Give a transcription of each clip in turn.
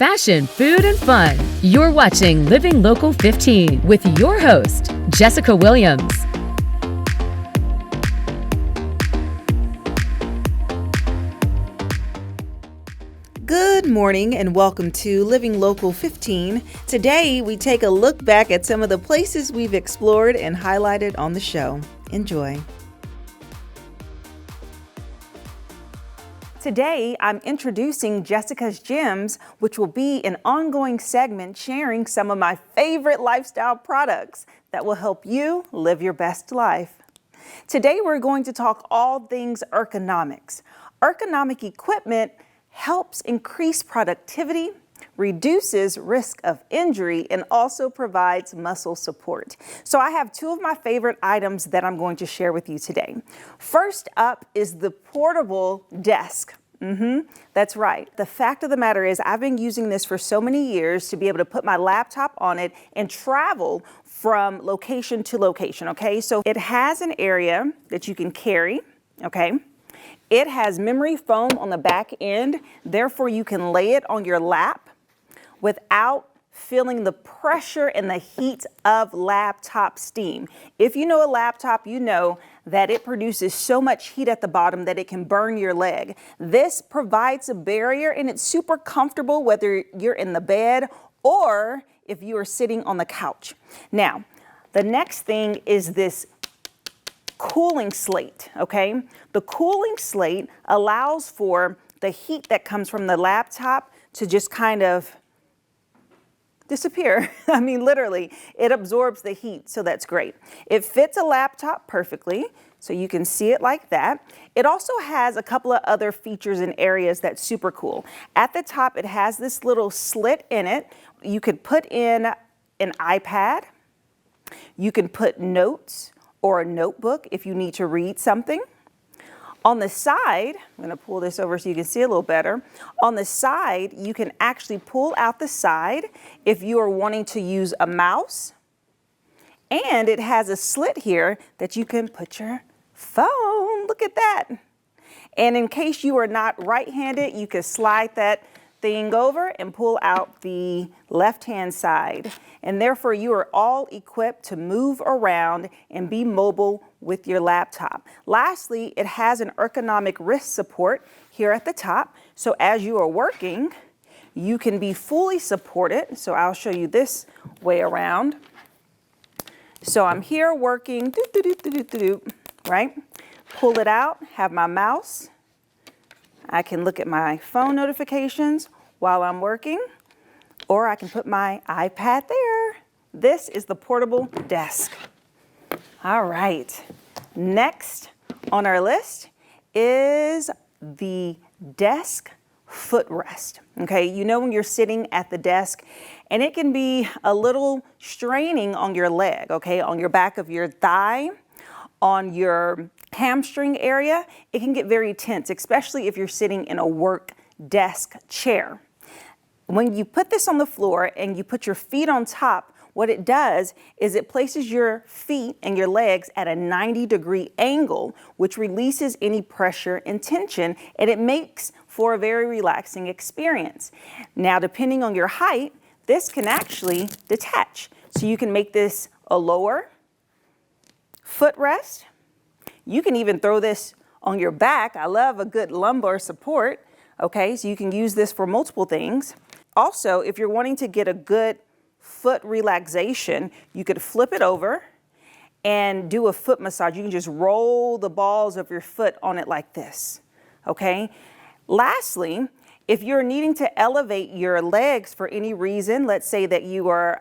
fashion, food, and fun. You're watching Living Local 15 with your host, Jessica Williams. Good morning and welcome to Living Local 15. Today we take a look back at some of the places we've explored and highlighted on the show. Enjoy. Today I'm introducing Jessica's Gems, which will be an ongoing segment sharing some of my favorite lifestyle products that will help you live your best life. Today we're going to talk all things ergonomics. Ergonomic equipment helps increase productivity, reduces risk of injury, and also provides muscle support. So I have two of my favorite items that I'm going to share with you today. First up is the portable desk. That's right. The fact of the matter is I've been using this for so many years to be able to put my laptop on it and travel from location to location, okay? So it has an area that you can carry, okay? It has memory foam on the back end, therefore you can lay it on your lap without feeling the pressure and the heat of laptop steam. If you know a laptop, you know that it produces so much heat at the bottom that it can burn your leg. This provides a barrier and it's super comfortable whether you're in the bed or if you are sitting on the couch. Now, the next thing is this cooling slate, okay? The cooling slate allows for the heat that comes from the laptop to just kind of disappear. I mean, literally, it absorbs the heat, so that's great. It fits a laptop perfectly, so you can see it like that. It also has a couple of other features and areas that's super cool. At the top, it has this little slit in it. You could put in an iPad. You can put notes or a notebook if you need to read something. On the side, I'm gonna pull this over so you can see a little better. On the side, you can actually pull out the side if you are wanting to use a mouse. And it has a slit here that you can put your phone. Look at that. And in case you are not right-handed, you can slide that thing over and pull out the left-hand side. And therefore you are all equipped to move around and be mobile with your laptop. Lastly, it has an ergonomic wrist support here at the top. So as you are working, you can be fully supported. So I'll show you this way around. So I'm here working, right? Pull it out, have my mouse. I can look at my phone notifications while I'm working, or I can put my iPad there. This is the portable desk. All right, next on our list is the desk footrest. Okay, you know when you're sitting at the desk and it can be a little straining on your leg, okay, on your back of your thigh, on your hamstring area, it can get very tense, especially if you're sitting in a work desk chair. When you put this on the floor and you put your feet on top, what it does is it places your feet and your legs at a 90-degree angle, which releases any pressure and tension, and it makes for a very relaxing experience. Now, depending on your height, this can actually detach. So you can make this a lower footrest. You can even throw this on your back. I love a good lumbar support. Okay, so you can use this for multiple things. Also, if you're wanting to get a good foot relaxation, you could flip it over and do a foot massage. You can just roll the balls of your foot on it like this. Okay. Lastly, if you're needing to elevate your legs for any reason, let's say that you are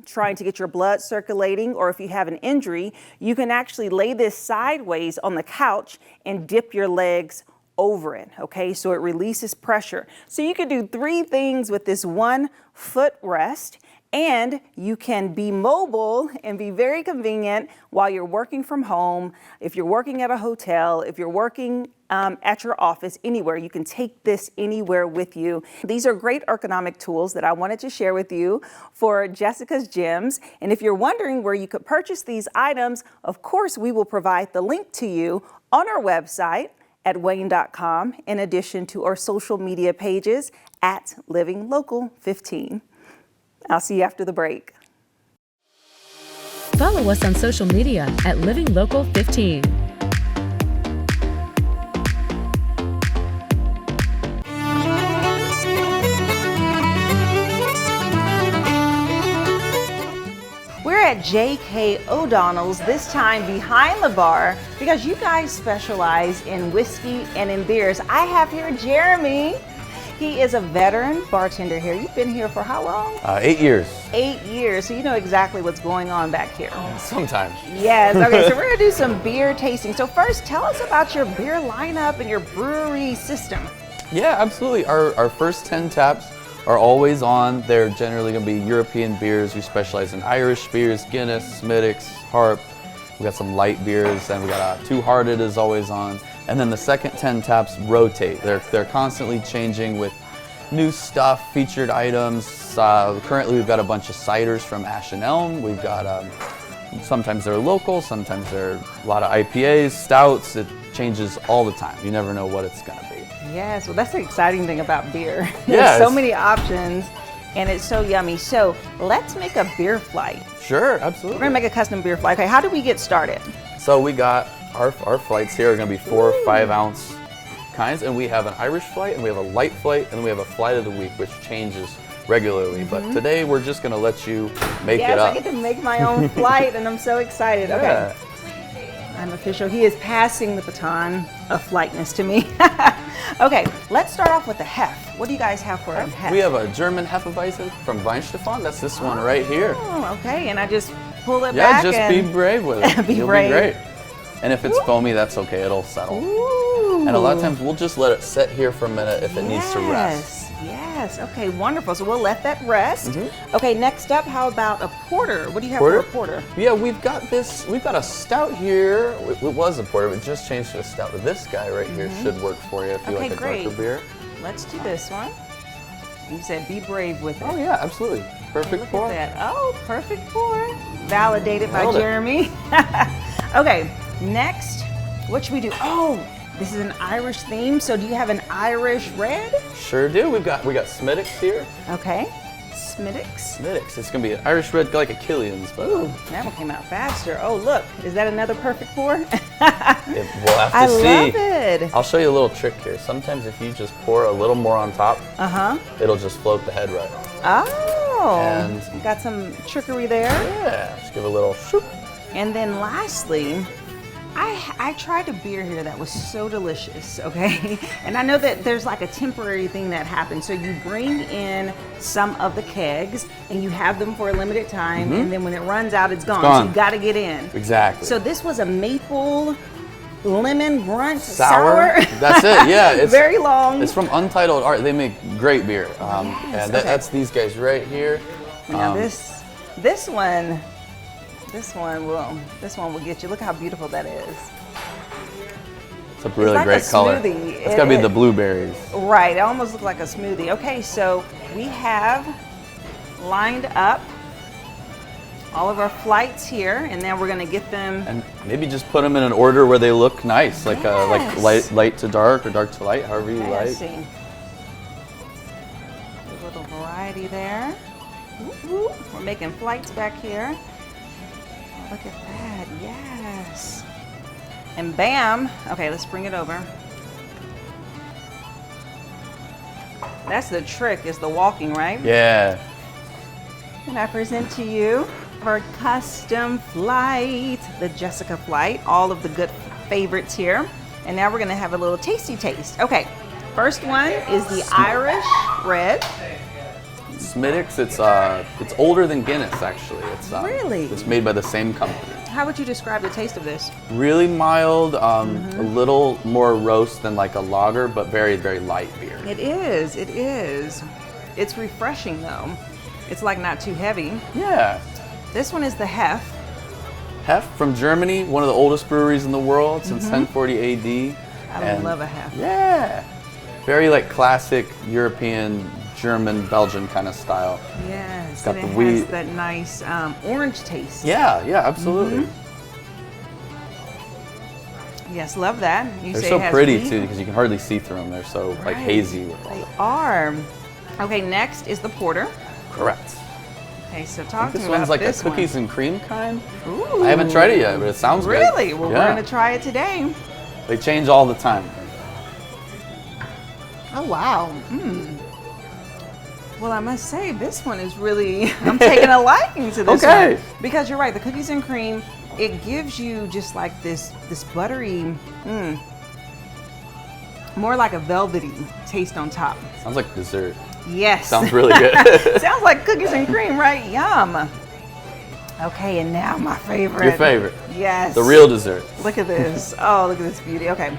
trying to get your blood circulating, or if you have an injury, you can actually lay this sideways on the couch and dip your legs over it, okay? So it releases pressure. So you can do three things with this one footrest, and you can be mobile and be very convenient while you're working from home. If you're working at a hotel, if you're working at your office, anywhere, you can take this anywhere with you. These are great ergonomic tools that I wanted to share with you for Jessica's Gems. And if you're wondering where you could purchase these items, of course, we will provide the link to you on our website at WANE.com, in addition to our social media pages at Living Local 15. I'll see you after the break. Follow us on social media at Living Local 15. We're at J.K. O'Donnell's, this time behind the bar, because you guys specialize in whiskey and in beers. I have here Jeremy. He is a veteran bartender here. You've been here for how long? 8 years. 8 years, so you know exactly what's going on back here. Sometimes. Yes, okay, so we're gonna do some beer tasting. So first, tell us about your beer lineup and your brewery system. Yeah, absolutely. Our first 10 taps are always on. They're generally going to be European beers. We specialize in Irish beers, Guinness, Smithwick's, Harp. We got some light beers, and we got Two Hearted is always on. And then the second 10 taps rotate. They're constantly changing with new stuff, featured items. Currently, we've got a bunch of ciders from Ash and Elm. We've got sometimes they're local, sometimes they're a lot of IPAs, stouts. It changes all the time. You never know what it's going to be. Yes, well, that's the exciting thing about beer. Yeah, There's so many options, and it's so yummy. So let's make a beer flight. Sure, absolutely. We're gonna make a custom beer flight. Okay, how do we get started? So we got our flights here are going to be 4 or 5 ounce kinds, and we have an Irish flight, and we have a light flight, and then we have a flight of the week, which changes regularly. But today we're just going to let you make it up. Yes, I get to make my own flight, and I'm so excited. Okay. Yeah. I'm official. He is passing the baton of flightness to me. Okay, let's start off with the Hef. What do you guys have for a Hef? We have a German Hefeweizen from Weinstefan. That's this one right here. Oh, okay, and I just pull it Yeah, back just and be brave with it. Be You'll brave. be great. And if it's foamy, that's okay. It'll settle. Ooh. And a lot of times we'll just let it sit here for a minute if it needs to rest. Yes, okay, wonderful. So we'll let that rest. Okay, next up, how about a porter? What do you have for a porter? Yeah, we've got a stout here. It was a porter, but just changed to a stout. But this guy right here should work for you if you like a darker beer. Let's do this one. You said be brave with it. Oh yeah, absolutely. Perfect pour. Look at that. Oh, perfect pour. Validated by Nailed it. Jeremy. Okay, next, what should we do? Oh, this is an Irish theme. So do you have an Irish red? Sure do. We got Smithwick's here. Okay, Smithwick's. Smithwick's. It's gonna be an Irish red like a Killian's, but Ooh, that one came out faster. Oh, look, is that another perfect pour? we'll have to I see. love it. I'll show you a little trick here. Sometimes if you just pour a little more on top, it'll just float the head right. Oh, And- you got some trickery there. Yeah, just give a little shoop. And then lastly, I tried a beer here that was so delicious, okay? And I know that there's like a temporary thing that happens. So you bring in some of the kegs and you have them for a limited time, and then when it runs out, it's gone. So you gotta get in. Exactly. So this was a maple lemon grunt Sour. That's it. Yeah, it's very long. It's from Untitled Art. They make great beer, and that's these guys right here. Now this one will get you. Look how beautiful that is. It's a really like great a color. smoothie. It's gotta be the blueberries. Right, it almost looks like a smoothie. Okay, so we have lined up all of our flights here, and then we're gonna get them. And maybe just put them in an order where they look nice, like Yes. light to dark or dark to light, however you like. See. A little variety there. Whoop, whoop. We're making flights back here. Look at that, yes. And bam, okay, let's bring it over. That's the trick, is the walking, right? Yeah. And I present to you our custom flight, the Jessica flight, all of the good favorites here. And now we're gonna have a little tasty taste. Okay, first one is the Irish red. Smithwick's, it's older than Guinness actually. It's Really? It's made by the same company. How would you describe the taste of this? Really mild, a little more roast than like a lager, but very, very light beer. It is, it is. It's refreshing though. It's like not too heavy. Yeah. This one is the Hef. Hef from Germany, one of the oldest breweries in the world since 1040 AD. I love a Hef. Yeah. Very like classic European, German, Belgian kind of style. Yes, got and the it wheat. has that nice orange taste. Yeah, absolutely. Yes, love that. You They're say so it has pretty wheat. too because you can hardly see through them. They're so like Right. hazy with all They that. are. Okay, next is the porter. Correct. Okay, so talk to me This about one's like a this one. cookies and cream kind. Ooh. I haven't tried it yet, but it sounds good. Really? Well, Yeah. we're gonna try it today. They change all the time. Oh, wow. Well, I must say, this one is really, I'm taking a liking to this Okay. one. Because you're right, the cookies and cream, it gives you just like this buttery, more like a velvety taste on top. Sounds like dessert. Yes. Sounds really good. Sounds like cookies and cream, right? Yum. Okay, and now my favorite. Your favorite. Yes. The real dessert. Look at this. Oh, look at this beauty. Okay.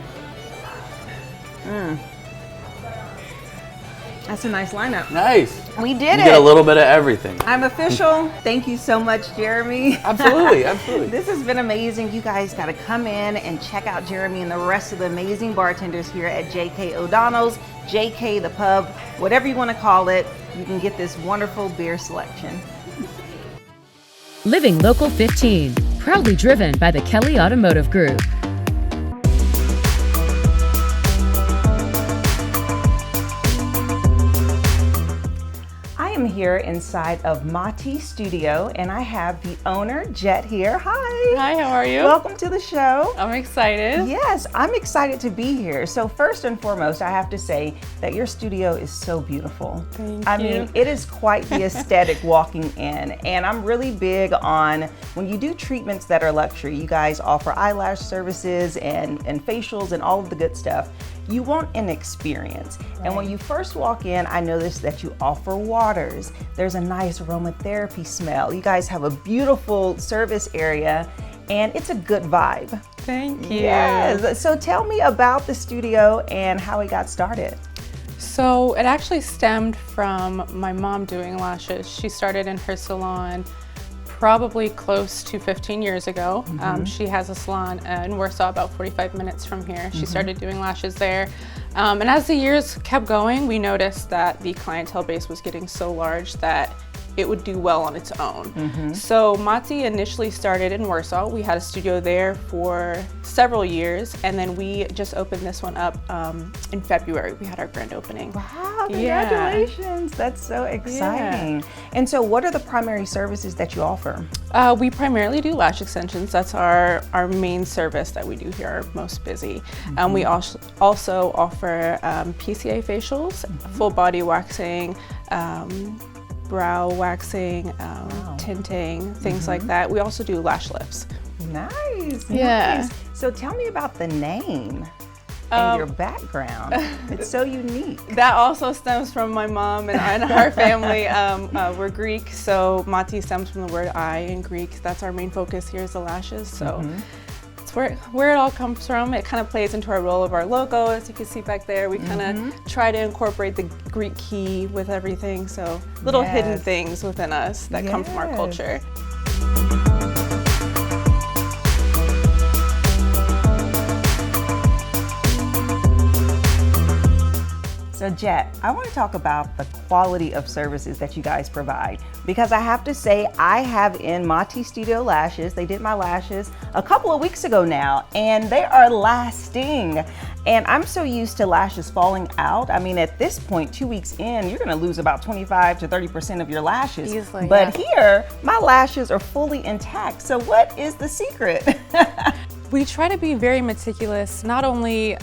That's a nice lineup. Nice. We did You it. get a little bit of everything. I'm official. Thank you so much, Jeremy. Absolutely, absolutely. This has been amazing. You guys got to come in and check out Jeremy and the rest of the amazing bartenders here at J.K. O'Donnell's, J.K. the Pub, whatever you want to call it. You can get this wonderful beer selection. Living Local 15, proudly driven by the Kelly Automotive Group. I am here inside of Mati Studio, and I have the owner, Jet, here. Hi. Hi, how are you? Welcome to the show. I'm excited. Yes, I'm excited to be here. So first and foremost, I have to say that your studio is so beautiful. Thank I you. mean, it is quite the aesthetic walking in. And I'm really big on when you do treatments that are luxury, you guys offer eyelash services and facials and all of the good stuff. You want an experience. Right. And when you first walk in, I noticed that you offer waters. There's a nice aromatherapy smell. You guys have a beautiful service area and it's a good vibe. Thank you. Yes. So tell me about the studio and how it got started. So it actually stemmed from my mom doing lashes. She started in her salon probably close to 15 years ago. She has a salon in Warsaw, about 45 minutes from here. She started doing lashes there. And as the years kept going, we noticed that the clientele base was getting so large that it would do well on its own. So Mati initially started in Warsaw. We had a studio there for several years, and then we just opened this one up in February. We had our grand opening. Wow, congratulations. That's so exciting. Yeah. And so what are the primary services that you offer? We primarily do lash extensions. That's our main service that we do here, our most busy. We also offer PCA facials, full body waxing, brow waxing, tinting, things like that. We also do lash lifts. Nice. Yeah. Nice. So tell me about the name and your background. It's so unique. That also stems from my mom and our family. We're Greek, so Mati stems from the word eye in Greek. That's our main focus here is the lashes. So it's where it all comes from. It kind of plays into our role of our logo. As you can see back there, we kind of try to incorporate the Greek key with everything. So little hidden things within us that come from our culture. So Jet, I want to talk about the quality of services that you guys provide, because I have to say I have in Mati Studio lashes. They did my lashes a couple of weeks ago now, and they are lasting. And I'm so used to lashes falling out. I mean, at this point, 2 weeks in, you're gonna lose about 25 to 30% of your lashes. Easily, but here, my lashes are fully intact. So what is the secret? We try to be very meticulous, not only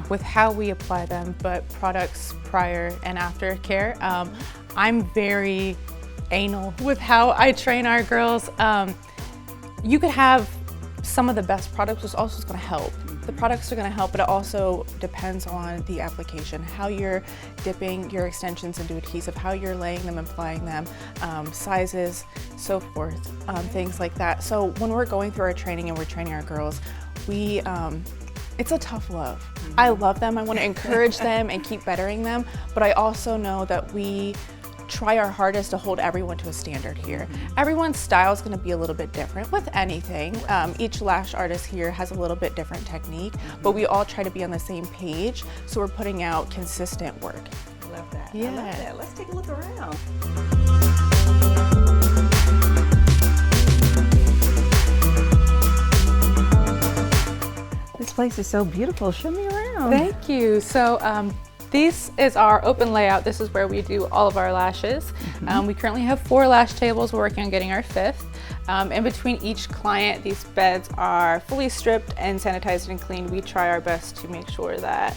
with how we apply them, but products prior and after care. I'm very anal with how I train our girls. You could have some of the best products, which also is going to help. The products are going to help, but it also depends on the application, how you're dipping your extensions into adhesive, how you're laying them and applying them, sizes, so forth, things like that. So when we're going through our training and we're training our girls, it's a tough love. I love them, I want to encourage them and keep bettering them, but I also know that we try our hardest to hold everyone to a standard here. Everyone's style is going to be a little bit different with anything. Each lash artist here has a little bit different technique, but we all try to be on the same page, so we're putting out consistent work. I love that. Yeah. I love that. Let's take a look around. This place is so beautiful. Show me around. Thank you. So This is our open layout. This is where we do all of our lashes. We currently have 4 lash tables. We're working on getting our 5th. In between each client, these beds are fully stripped and sanitized and cleaned. We try our best to make sure that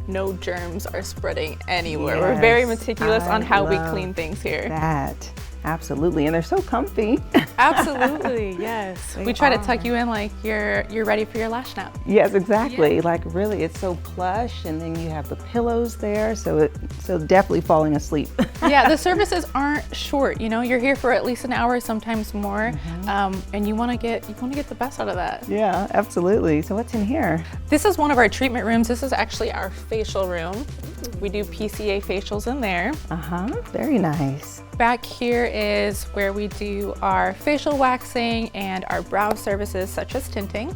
no germs are spreading anywhere. We're very meticulous on how we clean things here. That. Absolutely, and they're so comfy. Absolutely, yes. We try to tuck you in like you're ready for your lash nap. Yes, exactly. Like really, it's so plush, and then you have the pillows there, so definitely falling asleep. Yeah, the services aren't short. You know, you're here for at least an hour, sometimes more, and you want to get the best out of that. Yeah, absolutely. So what's in here? This is one of our treatment rooms. This is actually our facial room. We do PCA facials in there. Very nice. Back here is where we do our facial waxing and our brow services such as tinting.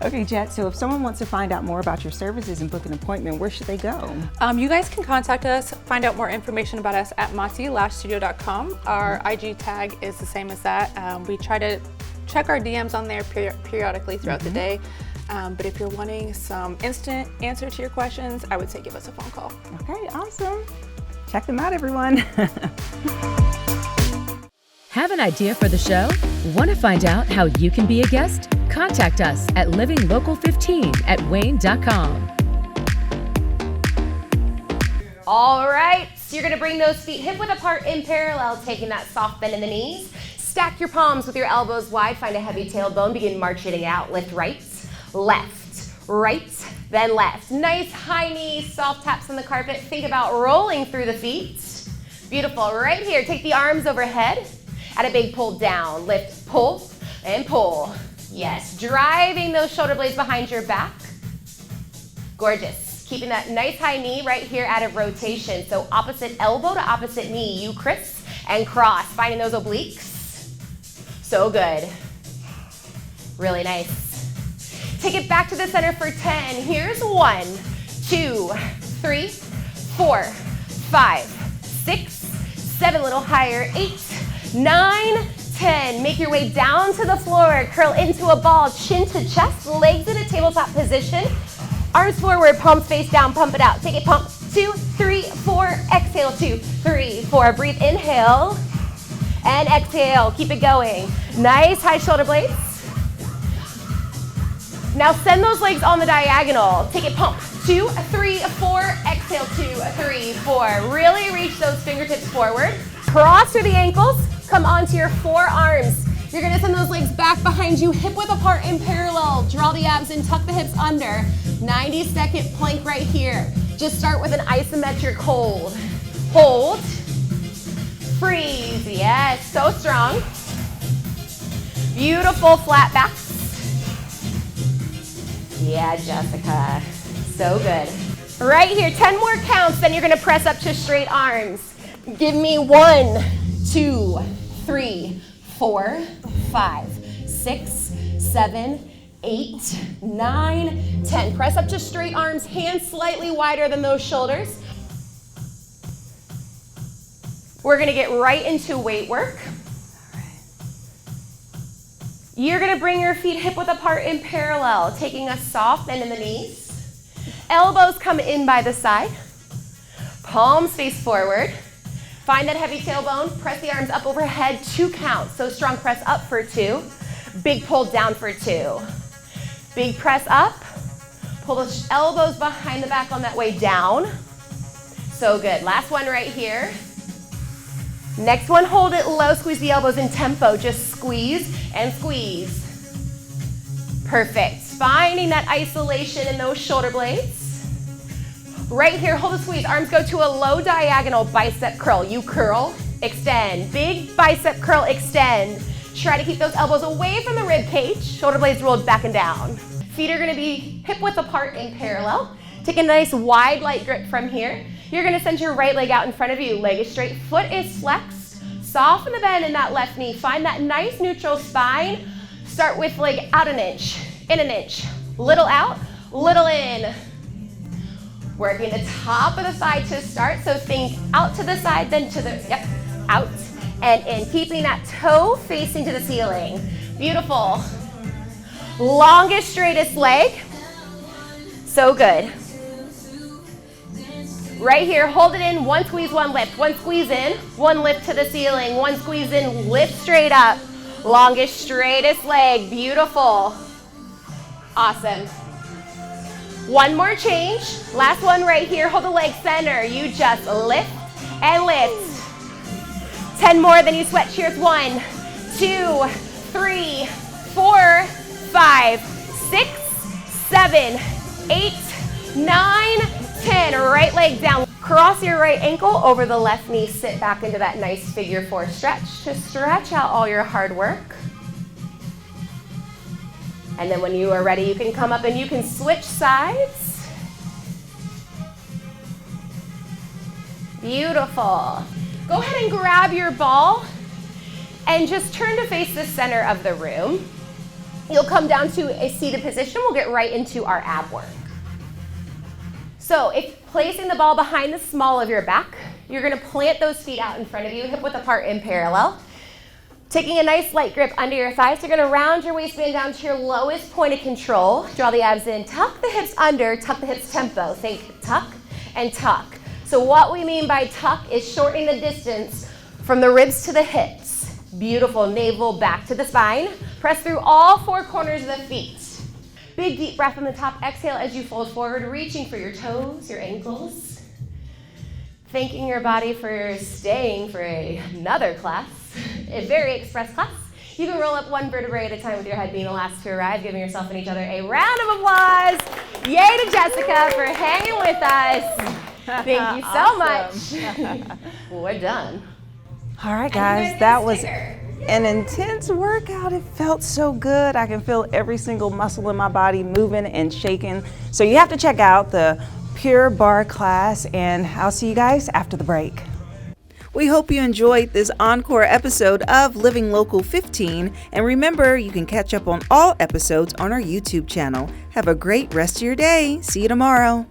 Okay, Jet, so if someone wants to find out more about your services and book an appointment, where should they go? You guys can contact us, find out more information about us at MatiLashStudio.com. Our IG tag is the same as that. We try to check our DMs on there periodically throughout the day. But if you're wanting some instant answer to your questions, I would say give us a phone call. Okay, awesome. Check them out, everyone. Have an idea for the show? Want to find out how you can be a guest? Contact us at livinglocal15@wayne.com. All right, so you're gonna bring those feet hip width apart in parallel, taking that soft bend in the knees. Stack your palms with your elbows wide, find a heavy tailbone, begin marching it out. Lift right, left, right, then left. Nice high knees, soft taps on the carpet. Think about rolling through the feet. Beautiful, right here, take the arms overhead. Add a big pull down, lift, pull, and pull. Yes, driving those shoulder blades behind your back. Gorgeous. Keeping that nice high knee right here out of rotation. So opposite elbow to opposite knee, you criss and cross, finding those obliques. So good. Really nice. Take it back to the center for 10. Here's 1, 2, 3, 4, 5, 6, 7, a little higher, 8, 9, 10. Make your way down to the floor, curl into a ball, chin to chest, legs in a tabletop position. Arms forward, palms face down, pump it out. Take it, pump, 2, 3, 4, exhale, 2, 3, 4. Breathe, inhale, and exhale. Keep it going. Nice high shoulder blades. Now send those legs on the diagonal. Take it, pump, 2, 3, 4, exhale, 2, 3, 4. Really reach those fingertips forward. Cross through the ankles, come onto your forearms. You're gonna send those legs back behind you, hip width apart in parallel. Draw the abs in, tuck the hips under. 90-second plank right here. Just start with an isometric hold. Hold, freeze, yes, so strong. Beautiful flat backs. Yeah, Jessica, so good. Right here, 10 more counts, then you're gonna press up to straight arms. Give me 1, 2, 3, 4, 5, 6, 7, 8, 9, 10. Press up to straight arms, hands slightly wider than those shoulders. We're gonna get right into weight work. You're gonna bring your feet hip width apart in parallel, taking a soft bend in the knees. Elbows come in by the side. Palms face forward. Find that heavy tailbone, press the arms up overhead, 2 counts. So strong press up for 2, big pull down for 2. Big press up, pull the elbows behind the back on that way down. So good, last one right here. Next one, hold it low, squeeze the elbows in tempo, just squeeze and squeeze. Perfect, finding that isolation in those shoulder blades. Right here, hold the squeeze, arms go to a low diagonal bicep curl. You curl, extend, big bicep curl, extend. Try to keep those elbows away from the rib cage, shoulder blades rolled back and down. Feet are gonna be hip width apart in parallel. Take a nice wide light grip from here. You're gonna send your right leg out in front of you, leg is straight, foot is flexed. Soften the bend in that left knee, find that nice neutral spine. Start with leg out an inch, in an inch, little out, little in. Working the top of the thigh to start, so think out to the side, then to the, yep, out and in. Keeping that toe facing to the ceiling. Beautiful. Longest, straightest leg. So good. Right here, hold it in, one squeeze, one lift. One squeeze in, one lift to the ceiling. One squeeze in, lift straight up. Longest, straightest leg, beautiful. Awesome. One more change. Last one right here, hold the leg center. You just lift and lift. 10 more, then you sweat. Cheers. 1, 2, 3, 4, 5, 6, 7, 8, 9, 10. Right leg down. Cross your right ankle over the left knee. Sit back into that nice figure 4 stretch to stretch out all your hard work. And then when you are ready, you can come up and you can switch sides. Beautiful. Go ahead and grab your ball and just turn to face the center of the room. You'll come down to a seated position. We'll get right into our ab work. So if placing the ball behind the small of your back, you're gonna plant those feet out in front of you, hip width apart in parallel. Taking a nice light grip under your thighs, you're gonna round your waistband down to your lowest point of control. Draw the abs in, tuck the hips under, tuck the hips tempo. Think tuck and tuck. So what we mean by tuck is shortening the distance from the ribs to the hips. Beautiful, navel back to the spine. Press through all 4 corners of the feet. Big deep breath on the top. Exhale as you fold forward, reaching for your toes, your ankles. Thanking your body for staying for another class, a very express class. You can roll up 1 vertebrae at a time with your head being the last to arrive, giving yourself and each other a round of applause. Yay to Jessica for hanging with us. Thank you so much. We're done. All right, guys, that was an intense workout. It felt so good. I can feel every single muscle in my body moving and shaking. So you have to check out the Pure Barre class, and I'll see you guys after the break. We hope you enjoyed this encore episode of Living Local 15, and remember, you can catch up on all episodes on our YouTube channel. Have a great rest of your day. See you tomorrow.